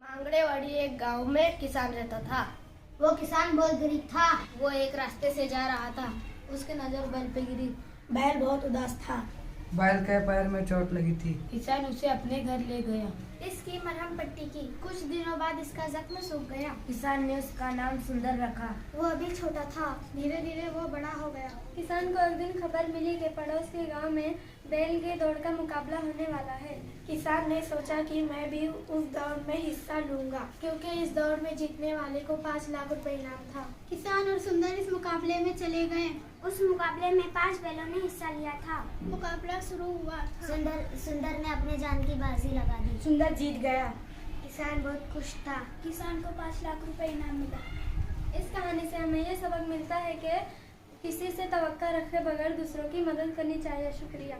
मांगड़ेवाड़ी एक गांव में किसान रहता था। वो किसान बहुत गरीब था। वो एक रास्ते से जा रहा था। उसकी नजर बैल पे गिरी। बैल बहुत उदास था। बैल के पैर में चोट लगी थी। किसान उसे अपने घर ले गया। इसकी मरहम पट्टी की। कुछ दिनों बाद इसका जख्म सूख गया। किसान ने उसका नाम सुंदर रखा। वो अभी छोटा था, धीरे धीरे वो बड़ा हो गया। किसान को एक दिन खबर मिली कि पड़ोस के गांव में बैल के दौड़ का मुकाबला होने वाला है। किसान ने सोचा कि मैं भी उस दौड़ में हिस्सा लूंगा, क्योंकि इस दौड़ में जीतने वाले को 5 लाख रुपए इनाम था। किसान और सुंदर इस मुकाबले में चले गए। उस मुकाबले में 5 बैलों ने हिस्सा लिया था। मुकाबला शुरू हुआ था। सुंदर ने अपने जान की बाजी लगा दी। सुंदर जीत गया। किसान बहुत खुश था। किसान को 5 लाख रुपए इनाम मिला। इस कहानी से हमें यह सबक मिलता है कि किसी से तवक्का रखे बगैर दूसरों की मदद करनी चाहिए। शुक्रिया।